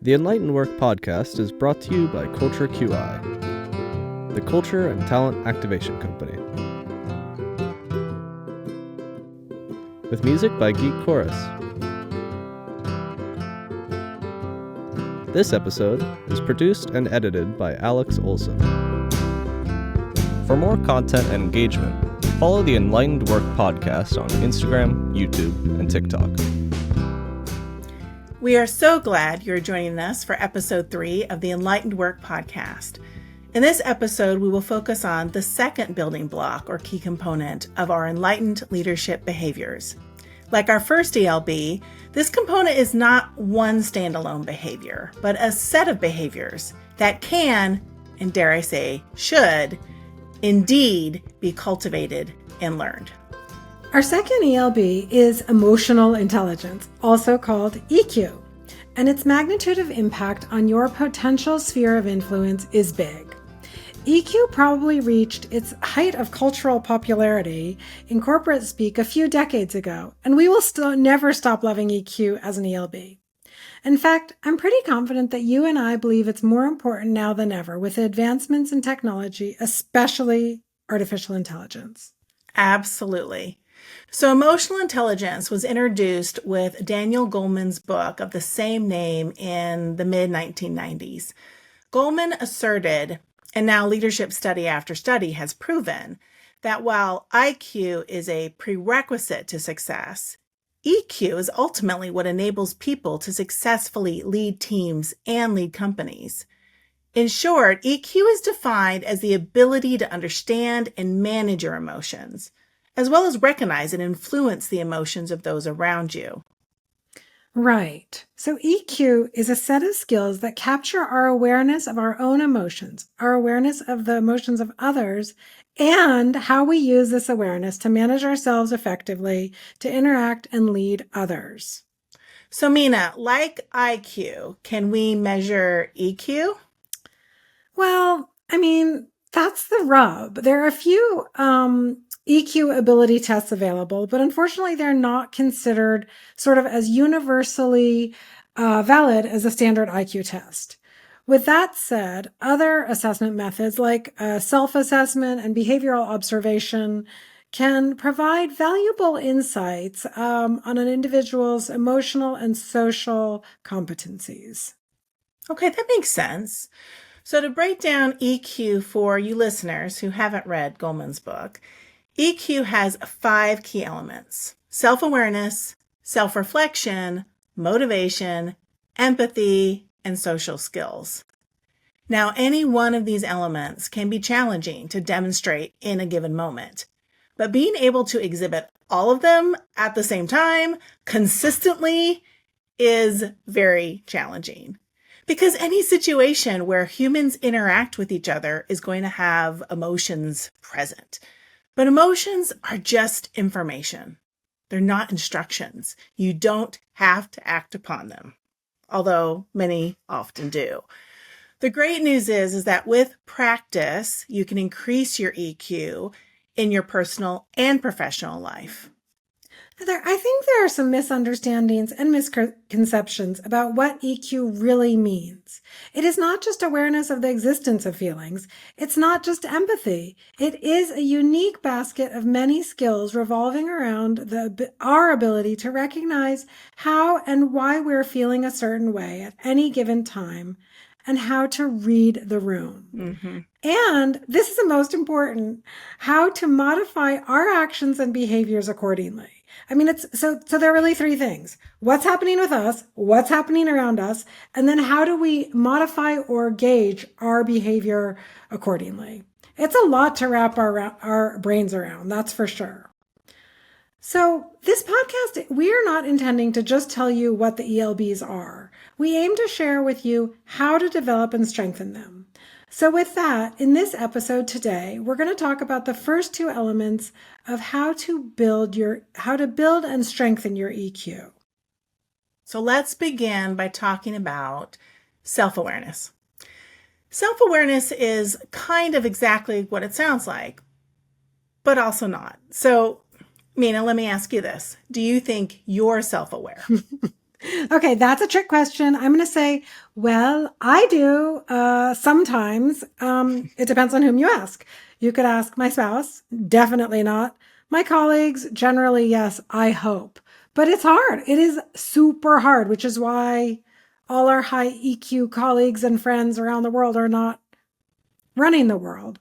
The Enlightened Work podcast is brought to you by Culture QI, the Culture and Talent Activation Company. With music by Geek Chorus. This episode is produced and edited by Alex Olson. For more content and engagement, follow the Enlightened Work podcast on Instagram, YouTube, and TikTok. We are so glad you're joining us for episode 3 of the Enlightened Work podcast. In this episode, we will focus on the second building block or key component of our enlightened leadership behaviors. Like our first ELB, this component is not one standalone behavior, but a set of behaviors that can, and dare I say, should, indeed be cultivated and learned. Our second ELB is emotional intelligence, also called EQ, and its magnitude of impact on your potential sphere of influence is big. EQ probably reached its height of cultural popularity in corporate speak a few decades ago, and we will still never stop loving EQ as an ELB. In fact, I'm pretty confident that you and I believe it's more important now than ever with advancements in technology, especially artificial intelligence. Absolutely. So emotional intelligence was introduced with Daniel Goleman's book of the same name in the mid-1990s. Goleman asserted, and now leadership study after study has proven, that while IQ is a prerequisite to success, EQ is ultimately what enables people to successfully lead teams and lead companies. In short, EQ is defined as the ability to understand and manage your emotions, as well as recognize and influence the emotions of those around you. Right. So EQ is a set of skills that capture our awareness of our own emotions, our awareness of the emotions of others, and how we use this awareness to manage ourselves effectively, to interact and lead others. So Mina, like IQ, can we measure EQ? Well, that's the rub. There are a few EQ ability tests available, but unfortunately they're not considered sort of as universally valid as a standard IQ test. With that said, other assessment methods like self-assessment and behavioral observation can provide valuable insights on an individual's emotional and social competencies. Okay, that makes sense. So to break down EQ for you listeners who haven't read Goleman's book, EQ has 5 key elements: self-awareness, self-reflection, motivation, empathy, and social skills. Now, any one of these elements can be challenging to demonstrate in a given moment, but being able to exhibit all of them at the same time consistently is very challenging. Because any situation where humans interact with each other is going to have emotions present. But emotions are just information. They're not instructions. You don't have to act upon them, although many often do. The great news is that with practice, you can increase your EQ in your personal and professional life. I think there are some misunderstandings and misconceptions about what EQ really means. It is not just awareness of the existence of feelings. It's not just empathy. It is a unique basket of many skills revolving around our ability to recognize how and why we're feeling a certain way at any given time and how to read the room. Mm-hmm. And this is the most important, how to modify our actions and behaviors accordingly. So there are really 3 things: what's happening with us, what's happening around us, and then how do we modify or gauge our behavior accordingly. It's a lot to wrap our brains around, that's for sure. So this podcast, we are not intending to just tell you what the ELBs are. We aim to share with you how to develop and strengthen them. So with that, in this episode today, we're going to talk about the first 2 elements of how to build and strengthen your EQ. So let's begin by talking about self-awareness. Self-awareness is kind of exactly what it sounds like, but also not. So, Mina, let me ask you this. Do you think you're self-aware? Okay, that's a trick question. I'm going to say, well, I do sometimes. It depends on whom you ask. You could ask my spouse, definitely not. My colleagues, generally, yes, I hope. But it's hard. It is super hard, which is why all our high EQ colleagues and friends around the world are not running the world.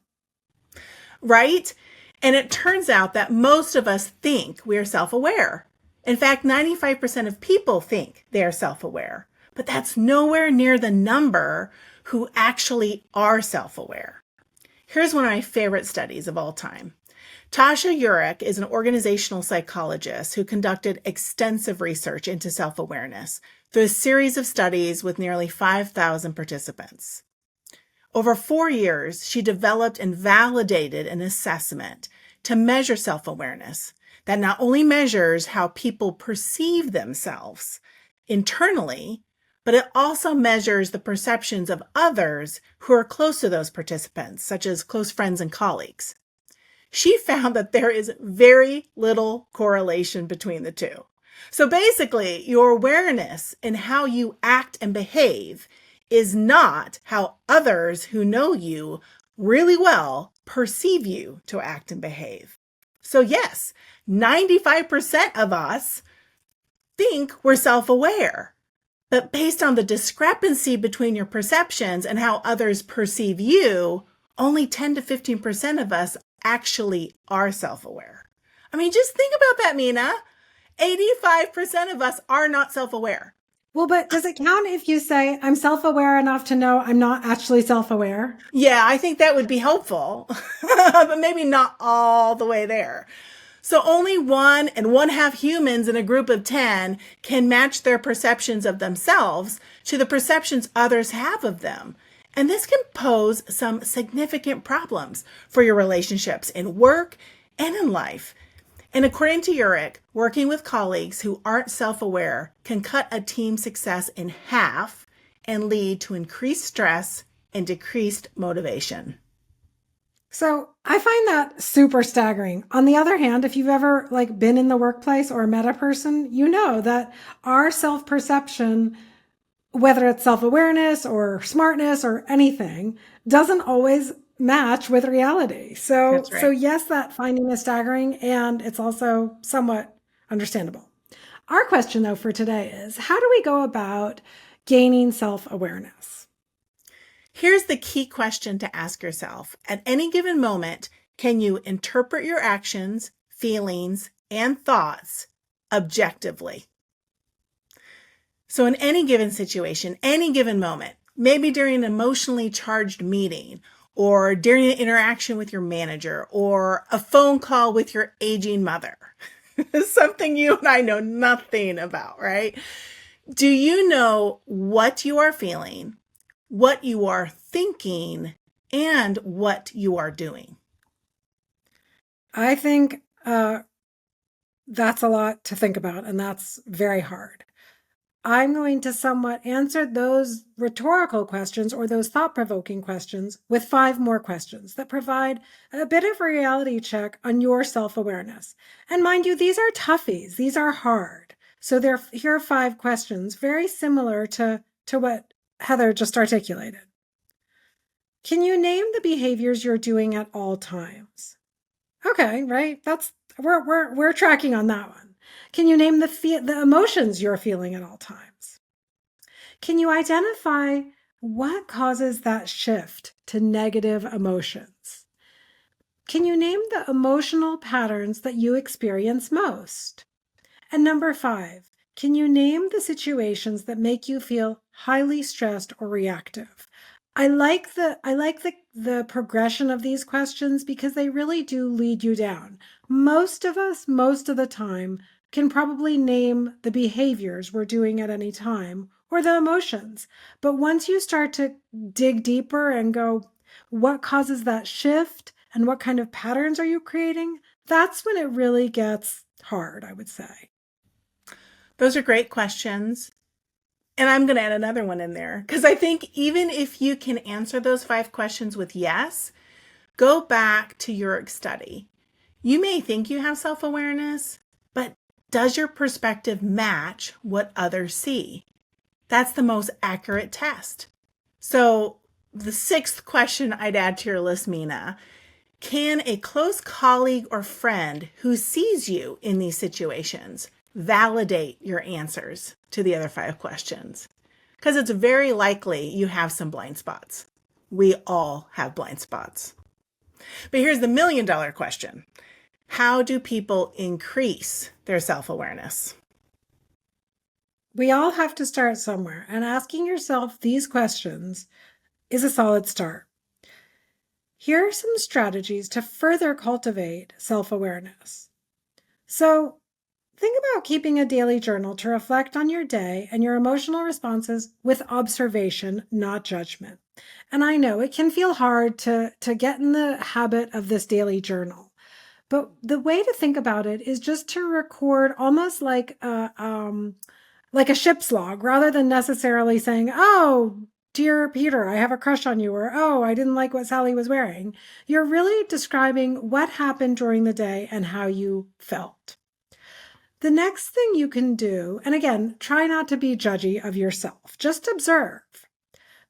Right? And it turns out that most of us think we are self-aware. In fact, 95% of people think they are self-aware, but that's nowhere near the number who actually are self-aware. Here's one of my favorite studies of all time. Tasha Eurich is an organizational psychologist who conducted extensive research into self-awareness through a series of studies with nearly 5,000 participants. Over 4 years, she developed and validated an assessment to measure self-awareness that not only measures how people perceive themselves internally, but it also measures the perceptions of others who are close to those participants, such as close friends and colleagues. She found that there is very little correlation between the two. So basically, your awareness in how you act and behave is not how others who know you really well perceive you to act and behave. So yes, 95% of us think we're self-aware, but based on the discrepancy between your perceptions and how others perceive you, only 10 to 15% of us actually are self-aware. I mean, just think about that, Mina. 85% of us are not self-aware. Well, but does it count if you say, I'm self-aware enough to know I'm not actually self-aware? Yeah, I think that would be helpful, but maybe not all the way there. So only 1 1/2 humans in a group of 10 can match their perceptions of themselves to the perceptions others have of them. And this can pose some significant problems for your relationships in work and in life. And according to Eurich, working with colleagues who aren't self-aware can cut a team's success in half and lead to increased stress and decreased motivation. So I find that super staggering. On the other hand, if you've ever been in the workplace or met a person, you know that our self-perception, whether it's self-awareness or smartness or anything, doesn't always match with reality. So, That's right. so yes, that finding is staggering, and it's also somewhat understandable. Our question, though, for today is, how do we go about gaining self-awareness? Here's the key question to ask yourself. At any given moment, can you interpret your actions, feelings, and thoughts objectively? So in any given situation, any given moment, maybe during an emotionally charged meeting, or during an interaction with your manager, or a phone call with your aging mother, something you and I know nothing about, right? Do you know what you are feeling, what you are thinking, and what you are doing? I think that's a lot to think about, and that's very hard. I'm going to somewhat answer those rhetorical questions or those thought-provoking questions with 5 more questions that provide a bit of a reality check on your self-awareness. And mind you, these are toughies. These are hard. So here are 5 questions, very similar to what Heather just articulated. Can you name the behaviors you're doing at all times? Okay, right? We're tracking on that one. Can you name the emotions you're feeling at all times? Can you identify what causes that shift to negative emotions? Can you name the emotional patterns that you experience most? And number 5, can you name the situations that make you feel highly stressed or reactive? I like the progression of these questions because they really do lead you down. Most of us, most of the time, can probably name the behaviors we're doing at any time or the emotions. But once you start to dig deeper and go, what causes that shift and what kind of patterns are you creating? That's when it really gets hard, I would say. Those are great questions. And I'm going to add another one in there because I think even if you can answer those 5 questions with yes, go back to your study. You may think you have self-awareness, but does your perspective match what others see? That's the most accurate test. So the sixth question I'd add to your list, Mina, can a close colleague or friend who sees you in these situations validate your answers to the other 5 questions? Because it's very likely you have some blind spots. We all have blind spots. But here's the $1 million question. How do people increase their self-awareness? We all have to start somewhere, and asking yourself these questions is a solid start. Here are some strategies to further cultivate self-awareness. So, think about keeping a daily journal to reflect on your day and your emotional responses with observation, not judgment. And I know it can feel hard to get in the habit of this daily journal. But the way to think about it is just to record almost like a ship's log, rather than necessarily saying, "Oh, dear Peter, I have a crush on you," or "Oh, I didn't like what Sally was wearing." You're really describing what happened during the day and how you felt. The next thing you can do, and again, try not to be judgy of yourself, just observe.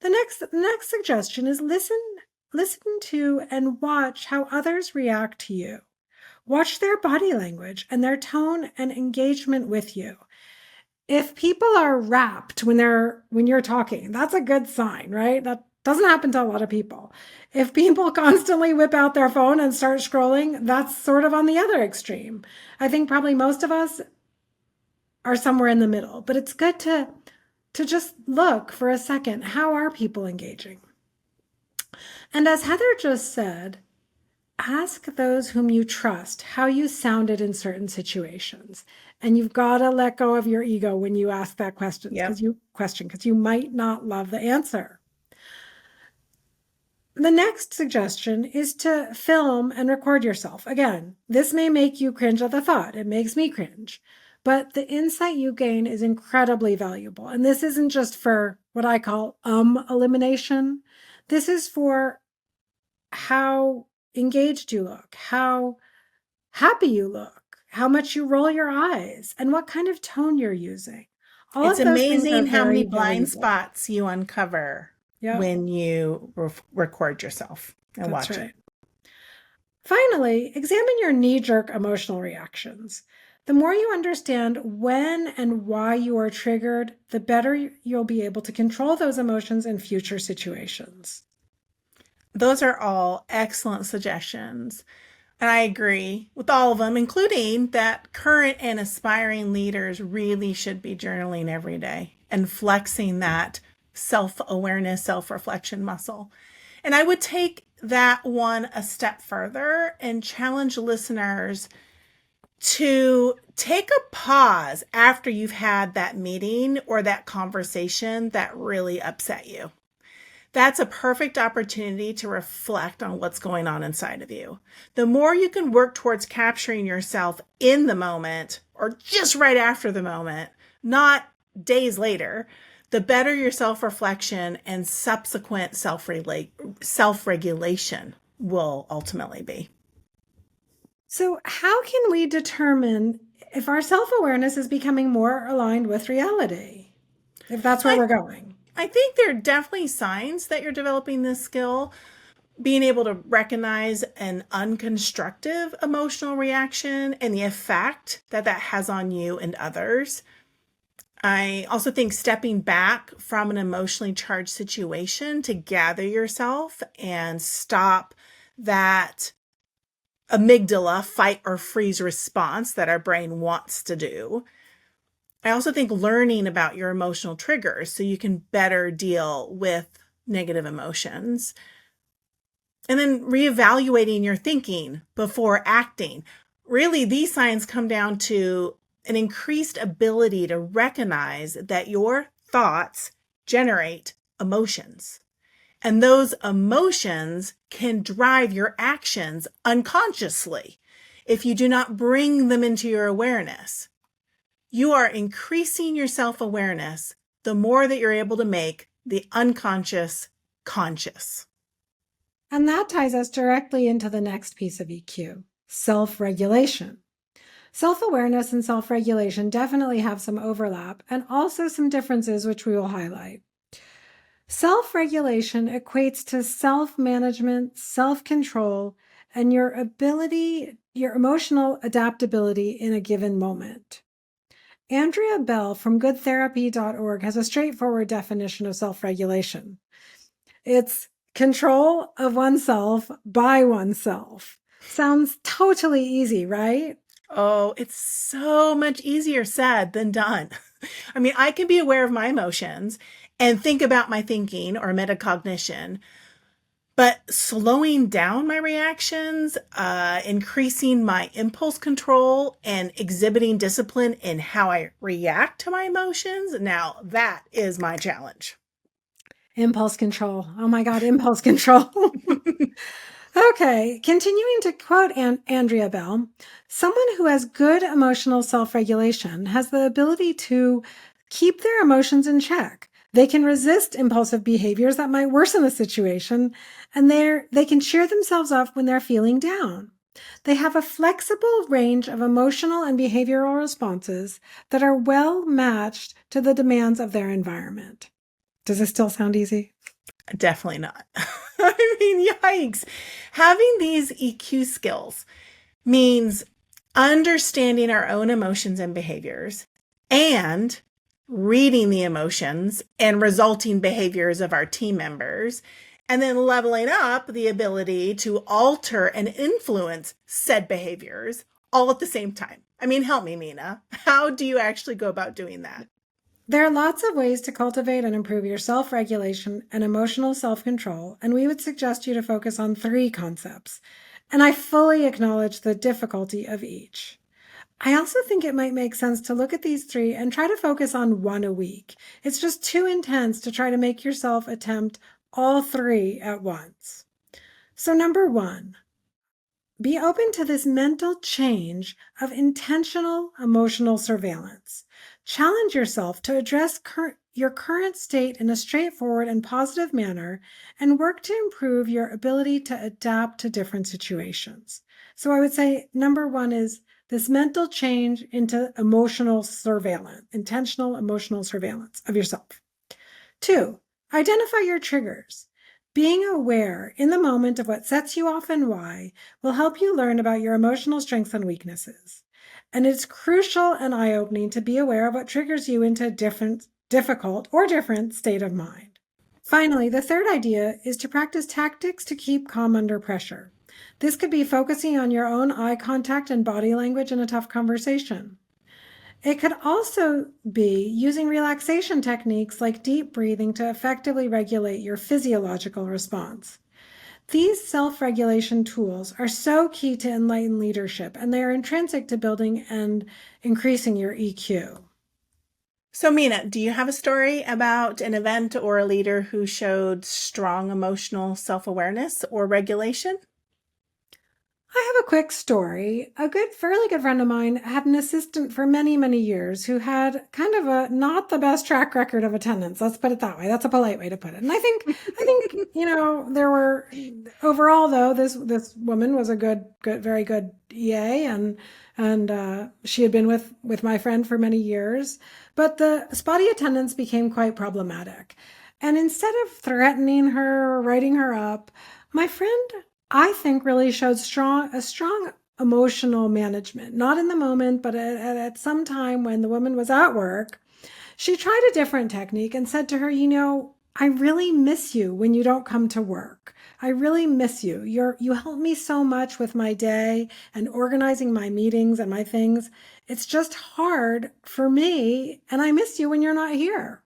The next suggestion is listen to and watch how others react to you. Watch their body language and their tone and engagement with you. If people are rapt when you're talking, that's a good sign, right? That doesn't happen to a lot of people. If people constantly whip out their phone and start scrolling, that's sort of on the other extreme. I think probably most of us are somewhere in the middle, but it's good to just look for a second. How are people engaging? And as Heather just said, ask those whom you trust how you sounded in certain situations. And you've got to let go of your ego when you ask that question, because you might not love the answer. The next suggestion is to film and record yourself. Again, this may make you cringe at the thought. It makes me cringe. But the insight you gain is incredibly valuable. And this isn't just for what I call elimination. This is for how engaged you look, how happy you look, how much you roll your eyes, and what kind of tone you're using. It's amazing how many blind spots you uncover when you record yourself and watch it. Finally, examine your knee-jerk emotional reactions. The more you understand when and why you are triggered, the better you'll be able to control those emotions in future situations. Those are all excellent suggestions. And I agree with all of them, including that current and aspiring leaders really should be journaling every day and flexing that self-awareness, self-reflection muscle. And I would take that one a step further and challenge listeners to take a pause after you've had that meeting or that conversation that really upset you. That's a perfect opportunity to reflect on what's going on inside of you. The more you can work towards capturing yourself in the moment or just right after the moment, not days later, the better your self-reflection and subsequent self-regulation will ultimately be. So how can we determine if our self-awareness is becoming more aligned with reality? If that's where we're going. I think there are definitely signs that you're developing this skill. Being able to recognize an unconstructive emotional reaction and the effect that has on you and others. I also think stepping back from an emotionally charged situation to gather yourself and stop that amygdala fight or freeze response that our brain wants to do. I also think learning about your emotional triggers so you can better deal with negative emotions. And then reevaluating your thinking before acting. Really, these signs come down to an increased ability to recognize that your thoughts generate emotions. And those emotions can drive your actions unconsciously if you do not bring them into your awareness. You are increasing your self-awareness the more that you're able to make the unconscious conscious. And that ties us directly into the next piece of EQ, self-regulation. Self-awareness and self-regulation definitely have some overlap and also some differences, which we will highlight. Self-regulation equates to self-management, self-control, and your emotional adaptability in a given moment. Andrea Bell from goodtherapy.org has a straightforward definition of self-regulation. It's control of oneself by oneself. Sounds totally easy, right? Oh, it's so much easier said than done. I mean, I can be aware of my emotions and think about my thinking or metacognition, but slowing down my reactions, increasing my impulse control, and exhibiting discipline in how I react to my emotions, now that is my challenge. Impulse control. Oh my God, impulse control. Okay, continuing to quote Andrea Bell, someone who has good emotional self-regulation has the ability to keep their emotions in check. They can resist impulsive behaviors that might worsen a situation, and they can cheer themselves up when they're feeling down. They have a flexible range of emotional and behavioral responses that are well matched to the demands of their environment. Does this still sound easy? Definitely not. I mean, yikes. Having these EQ skills means understanding our own emotions and behaviors and reading the emotions and resulting behaviors of our team members, and then leveling up the ability to alter and influence said behaviors all at the same time. I mean, help me, Mina. How do you actually go about doing that? There are lots of ways to cultivate and improve your self-regulation and emotional self-control, and we would suggest you to focus on 3 concepts. And I fully acknowledge the difficulty of each. I also think it might make sense to look at these 3 and try to focus on 1 a week. It's just too intense to try to make yourself attempt all 3 at once. So number 1, be open to this mental change of intentional emotional surveillance. Challenge yourself to address your current state in a straightforward and positive manner and work to improve your ability to adapt to different situations. So I would say number 1 is this mental change into emotional surveillance, intentional emotional surveillance of yourself. 2, identify your triggers. Being aware in the moment of what sets you off and why will help you learn about your emotional strengths and weaknesses. And it's crucial and eye-opening to be aware of what triggers you into a different state of mind. Finally, the 3rd idea is to practice tactics to keep calm under pressure. This could be focusing on your own eye contact and body language in a tough conversation. It could also be using relaxation techniques like deep breathing to effectively regulate your physiological response. These self-regulation tools are so key to enlightened leadership, and they are intrinsic to building and increasing your EQ. So, Mina, do you have a story about an event or a leader who showed strong emotional self-awareness or regulation? I have a quick story. A fairly good friend of mine had an assistant for many, many years who had kind of a not the best track record of attendance. Let's put it that way. That's a polite way to put it. And I think, there were overall though, this woman was a very good EA, and she had been with my friend for many years, but the spotty attendance became quite problematic. And instead of threatening her or writing her up, my friend, I think, really showed a strong emotional management, not in the moment, but at some time when the woman was at work. She tried a different technique and said to her, I really miss you when you don't come to work. I really miss you. You help me so much with my day and organizing my meetings and my things. It's just hard for me, and I miss you when you're not here.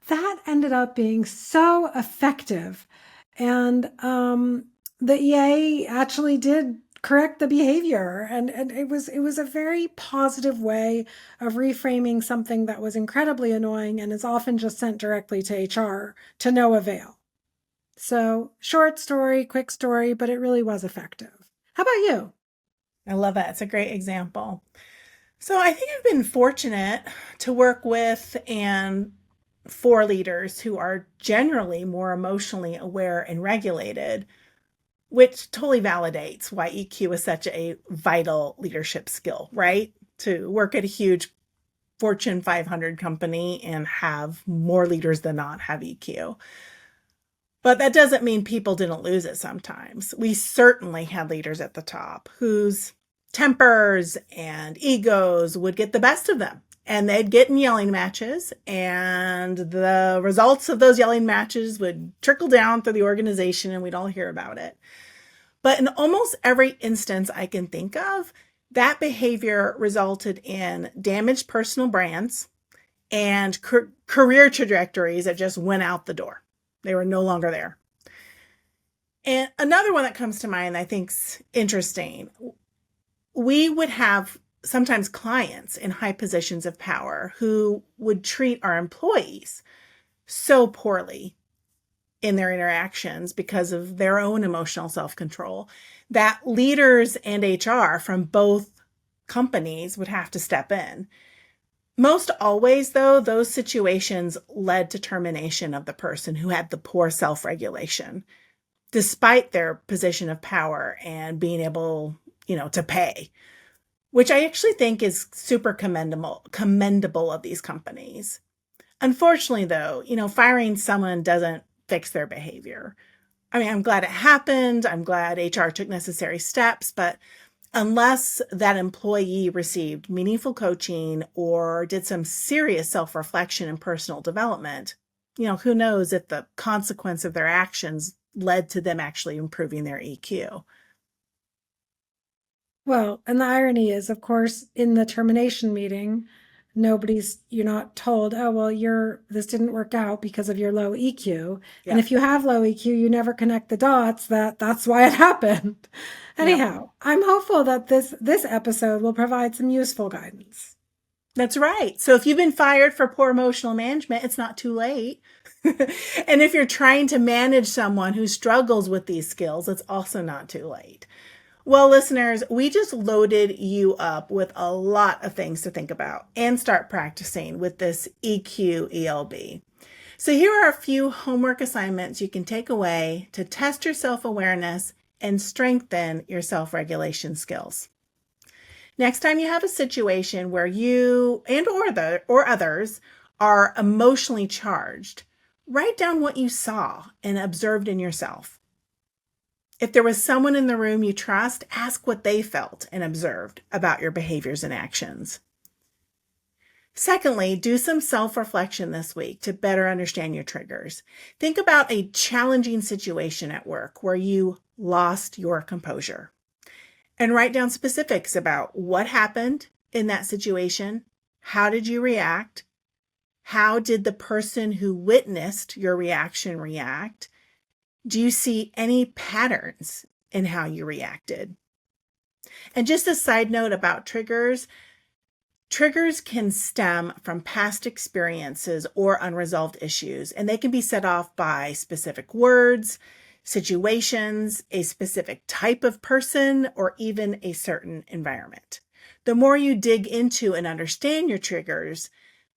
That ended up being so effective. And the EA actually did correct the behavior, and it was a very positive way of reframing something that was incredibly annoying and is often just sent directly to HR to no avail. So short story, quick story, but it really was effective. How about you? I love that. It's a great example. So I think I've been fortunate to work with and for leaders who are generally more emotionally aware and regulated, which totally validates why EQ is such a vital leadership skill, right? To work at a huge Fortune 500 company and have more leaders than not have EQ. But that doesn't mean people didn't lose it sometimes. We certainly had leaders at the top whose tempers and egos would get the best of them. And they'd get in yelling matches, and the results of those yelling matches would trickle down through the organization, and we'd all hear about it. But in almost every instance I can think of, that behavior resulted in damaged personal brands and career trajectories that just went out the door. They were no longer there. And another one that comes to mind I think's interesting. We would have sometimes clients in high positions of power who would treat our employees so poorly in their interactions because of their own emotional self-control that leaders and HR from both companies would have to step in. Most always, though, those situations led to termination of the person who had the poor self-regulation, despite their position of power and being able, to pay, which I actually think is super commendable of these companies. Unfortunately, though, firing someone doesn't fix their behavior. I mean, I'm glad it happened. I'm glad HR took necessary steps, but unless that employee received meaningful coaching or did some serious self-reflection and personal development, who knows if the consequence of their actions led to them actually improving their EQ. Well, and the irony is, of course, in the termination meeting, you're not told, oh, well, this didn't work out because of your low EQ. Yeah. And if you have low EQ, you never connect the dots that's why it happened. Anyhow, yeah. I'm hopeful that this episode will provide some useful guidance. That's right. So if you've been fired for poor emotional management, it's not too late. And if you're trying to manage someone who struggles with these skills, it's also not too late. Well, listeners, we just loaded you up with a lot of things to think about and start practicing with this EQ ELB. So here are a few homework assignments you can take away to test your self-awareness and strengthen your self-regulation skills. Next time you have a situation where you or others are emotionally charged, write down what you saw and observed in yourself. If there was someone in the room you trust, ask what they felt and observed about your behaviors and actions. Secondly, do some self-reflection this week to better understand your triggers. Think about a challenging situation at work where you lost your composure. And write down specifics about what happened in that situation. How did you react? How did the person who witnessed your reaction react? Do you see any patterns in how you reacted? And just a side note about triggers can stem from past experiences or unresolved issues, and they can be set off by specific words, situations, a specific type of person, or even a certain environment. The more you dig into and understand your triggers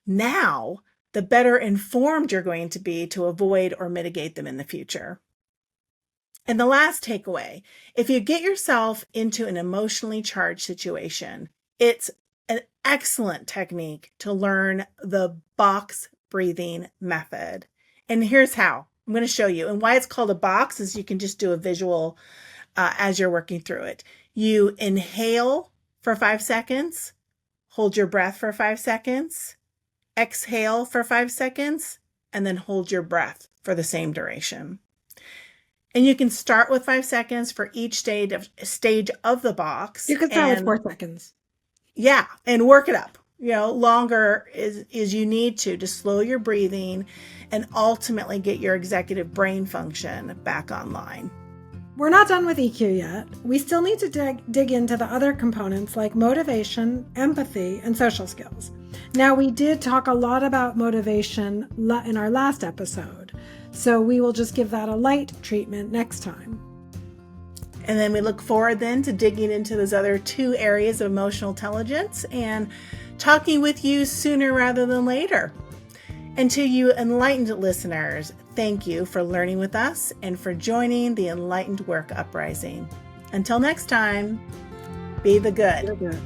now, the better informed you're going to be to avoid or mitigate them in the future. And the last takeaway, if you get yourself into an emotionally charged situation, it's an excellent technique to learn the box breathing method. And here's how. I'm going to show you. And why it's called a box is you can just do a visual as you're working through it. You inhale for 5 seconds, hold your breath for 5 seconds, exhale for 5 seconds, and then hold your breath for the same duration. And you can start with 5 seconds for each stage of the box. You can start with 4 seconds. Yeah, and work it up. Longer is you need to slow your breathing and ultimately get your executive brain function back online. We're not done with EQ yet. We still need to dig into the other components like motivation, empathy, and social skills. Now, we did talk a lot about motivation in our last episode, so we will just give that a light treatment next time. And then we look forward then to digging into those other 2 areas of emotional intelligence and talking with you sooner rather than later. And to you enlightened listeners, thank you for learning with us and for joining the Enlightened Work Uprising. Until next time, be the good. You're good.